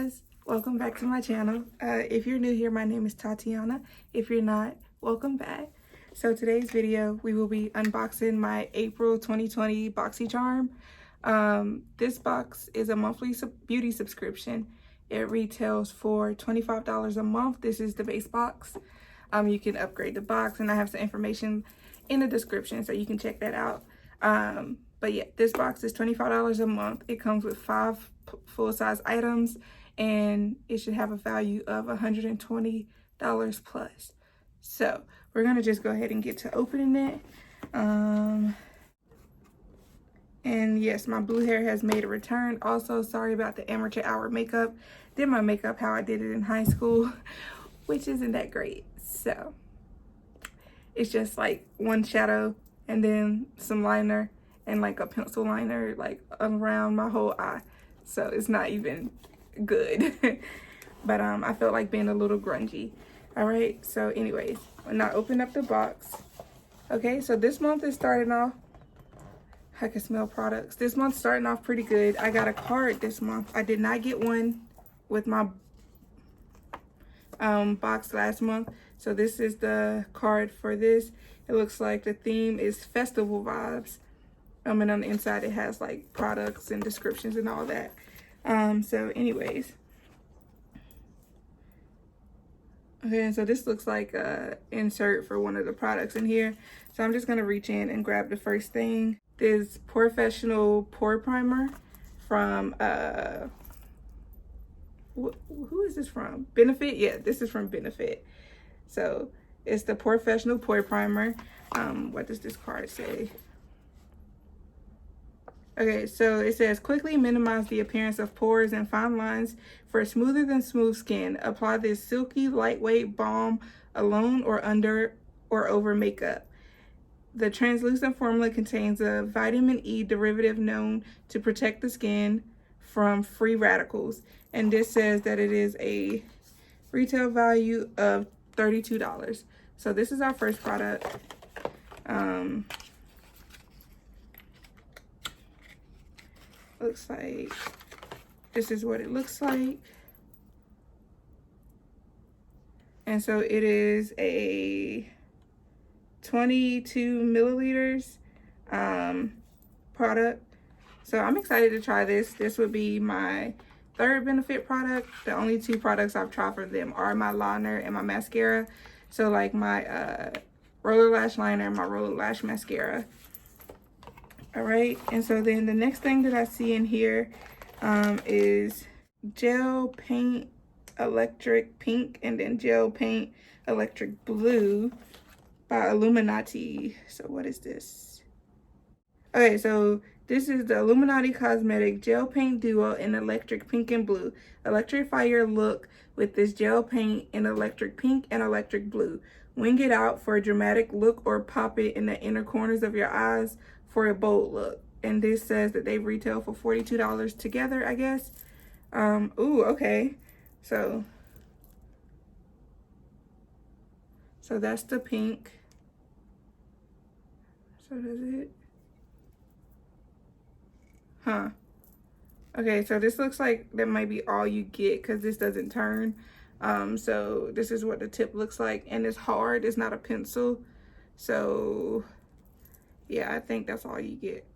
guys, welcome back to my channel. If you're new here, my name is Tatiana. If you're not, welcome back. So today's video, we will be unboxing my April 2020 BoxyCharm. This box is a monthly beauty subscription. It retails for $25 a month. This is the base box. You can upgrade the box, and I have some information in the description so you can check that out. But yeah, this box is $25 a month. It comes with 5 full-size items, and it should have a value of $120 plus. So we're gonna just go ahead and get to opening it. And yes, my blue hair has made a return. Also, sorry about the amateur hour makeup. Did my makeup how I did it in high school, which isn't that great. So it's just like one shadow and then some liner and like a pencil liner like around my whole eye. So it's not even good. But I felt like being a little grungy. All right, so anyways, when I open up the box, okay, so this month is starting off, I can smell products. This month's starting off pretty good. I got a card this month. I did not get one with my box last month. So this is the card for this. It looks like the theme is festival vibes. And on the inside it has like products and descriptions and all that. So anyways. Okay, so this looks like a insert for one of the products in here. So I'm just gonna reach in and grab the first thing. This Professional Pore Primer from who is this from? Benefit? Yeah, this is from Benefit. So it's the Professional Pore Primer. What does this card say? Okay, so it says, quickly minimize the appearance of pores and fine lines for smoother than smooth skin. Apply this silky, lightweight balm alone or under or over makeup. The translucent formula contains a vitamin E derivative known to protect the skin from free radicals. And this says that it is a retail value of $32. So this is our first product. Looks like this is what it looks like. And so it is a 22 milliliters product. So I'm excited to try this. This would be my third Benefit product. The only 2 products I've tried for them are my liner and my mascara. So like my roller lash liner and my roller lash mascara. All right, and so then the next thing that I see in here is Gel Paint Electric Pink and then Gel Paint Electric Blue by Illuminati. So what is this? Okay, so this is the Illuminati Cosmetic Gel Paint Duo in Electric Pink and Blue. Electrify your look with this gel paint in electric pink and electric blue. Wing it out for a dramatic look or pop it in the inner corners of your eyes for a bold look. And this says that they retail for $42 together, I guess. Ooh, okay. So that's the pink. So does it? Huh. Okay, so this looks like that might be all you get because this doesn't turn. So this is what the tip looks like, and it's hard, it's not a pencil. So yeah, I think that's all you get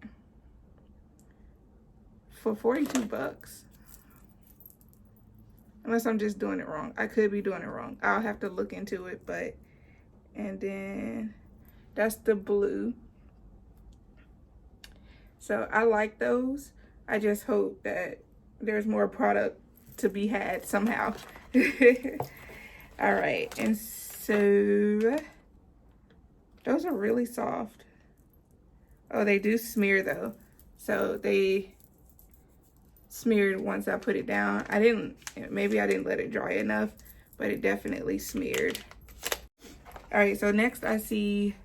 for 42 bucks. Unless I'm just doing it wrong. I could be doing it wrong. I'll have to look into it, but, and then that's the blue. So I like those. I just hope that there's more product to be had somehow. All right, and so those are really soft. Oh, they do smear though. So they smeared once I put it down. Maybe I didn't let it dry enough, but it definitely smeared. All right, so next I see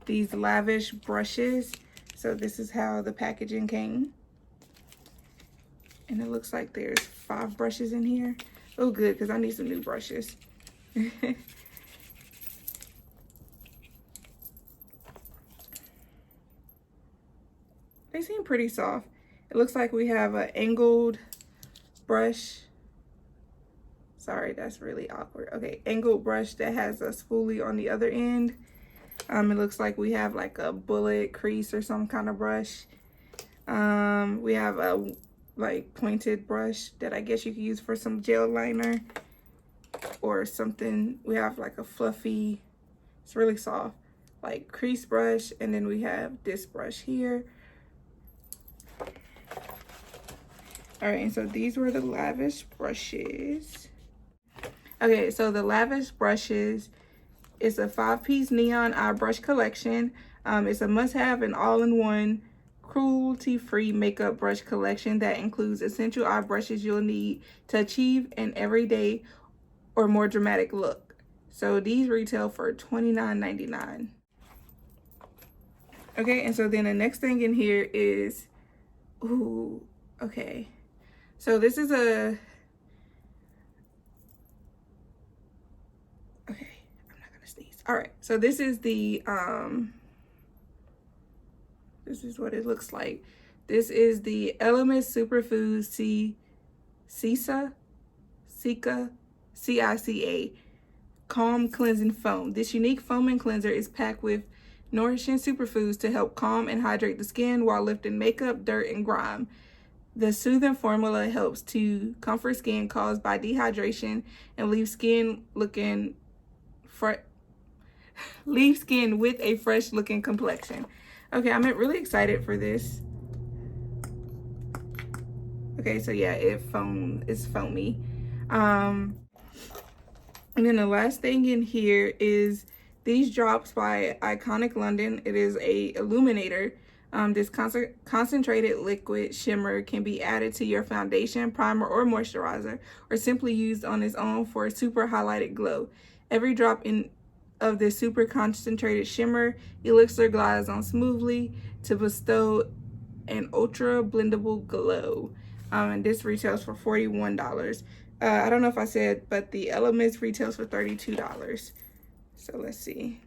these Lavish Brushes. So this is how the packaging came. And it looks like there's 5 brushes in here. Oh, good, because I need some new brushes. They seem pretty soft. It looks like we have an angled brush Sorry, that's really awkward. Okay, angled brush that has a spoolie on the other end. It looks like we have like a bullet crease or some kind of brush. We have a like pointed brush that I guess you could use for some gel liner or something. We have like a fluffy, it's really soft, like crease brush, and then we have this brush here. All right, and so these were the Lavish brushes. Okay, so the Lavish brushes is a 5-piece neon eye brush collection. It's a must-have and all-in-one cruelty-free makeup brush collection that includes essential eye brushes you'll need to achieve an everyday or more dramatic look. So these retail for $29.99. Okay, and so then the next thing in here is, ooh, okay. So this is a, okay, I'm not gonna sneeze. All right, so this is the, this is what it looks like. This is the Element Superfoods CICA Calm Cleansing Foam. This unique foaming cleanser is packed with nourishing superfoods to help calm and hydrate the skin while lifting makeup, dirt, and grime. The soothing formula helps to comfort skin caused by dehydration and leave skin with a fresh looking complexion. Okay, I'm really excited for this. Okay, so yeah, it's foamy. And then the last thing in here is these drops by Iconic London. It is a illuminator. This concentrated liquid shimmer can be added to your foundation, primer, or moisturizer, or simply used on its own for a super highlighted glow. Every drop of this super concentrated shimmer elixir glides on smoothly to bestow an ultra blendable glow. And this retails for $41. I don't know if I said, but the Elements retails for $32. So let's see.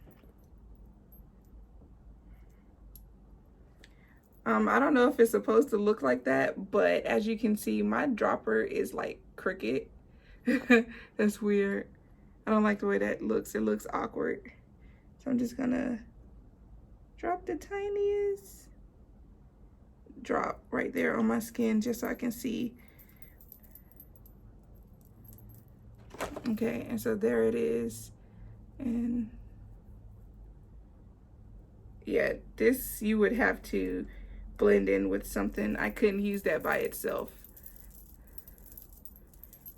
I don't know if it's supposed to look like that, but as you can see, my dropper is like crooked. That's weird. I don't like the way that looks. It looks awkward. So I'm just gonna drop the tiniest drop right there on my skin just so I can see. Okay, and so there it is. And yeah, this you would have to blend in with something. I couldn't use that by itself.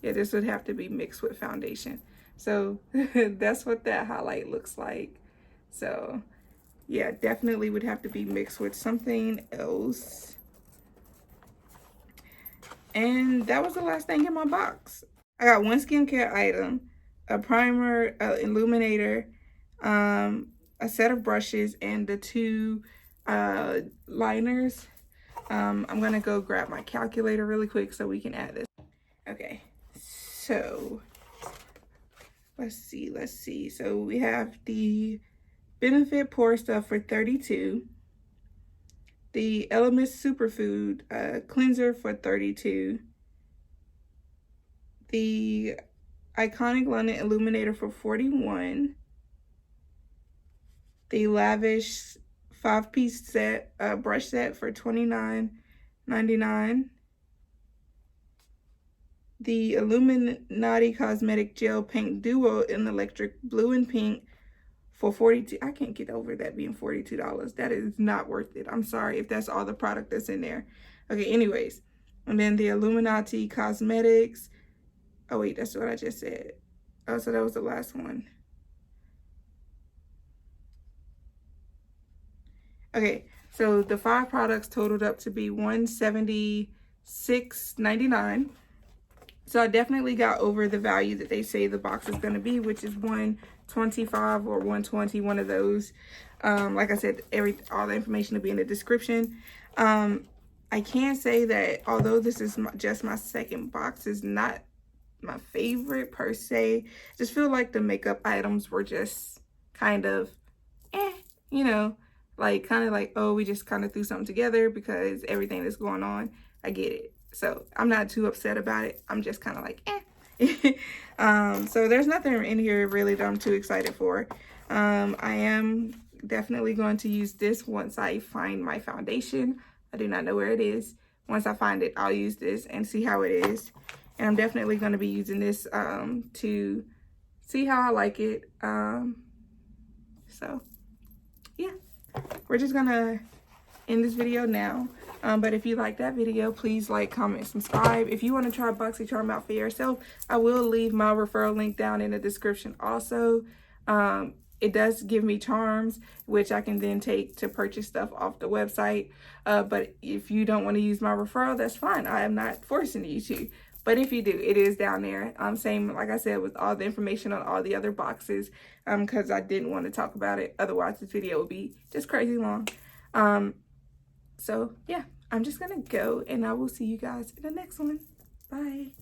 Yeah, this would have to be mixed with foundation. So that's what that highlight looks like. So yeah, definitely would have to be mixed with something else. And that was the last thing in my box. I got one skincare item, a primer, an illuminator, a set of brushes, and the 2 liners. I'm gonna go grab my calculator really quick so we can add this. Okay, so let's see. So we have the Benefit Pore stuff for $32. The Element Superfood cleanser for $32. The Iconic London Illuminator for $41. The Lavish 5-piece set, brush set for $29.99. The Illuminati Cosmetic Gel Paint Duo in electric blue and pink for $42. I can't get over that being $42. That is not worth it. I'm sorry if that's all the product that's in there. Okay, anyways. And then the Illuminati Cosmetics. Oh wait, that's what I just said. Oh, so that was the last one. Okay, so the 5 products totaled up to be $176.99. So I definitely got over the value that they say the box is going to be, which is $125 or $120, one of those. Like I said, all the information will be in the description. I can say that although this is just my second box, is not my favorite per se. Just feel like the makeup items were just kind of you know, like kind of like, oh, we just kind of threw something together because everything that's going on. I get it. So I'm not too upset about it. I'm just kind of like So there's nothing in here really that I'm too excited for. I am definitely going to use this once I find my foundation. I do not know where it is. Once I find it, I'll use this and see how it is. And I'm definitely going to be using this to see how I like it. So yeah, we're just gonna end this video now. But if you like that video, please like, comment, subscribe. If you want to try BoxyCharm out for yourself, I will leave my referral link down in the description also. It does give me charms, which I can then take to purchase stuff off the website. But if you don't want to use my referral, that's fine. I am not forcing you to. But if you do, it is down there. Same, like I said, with all the information on all the other boxes, because I didn't want to talk about it. Otherwise, this video would be just crazy long. So, yeah, I'm just going to go, and I will see you guys in the next one. Bye.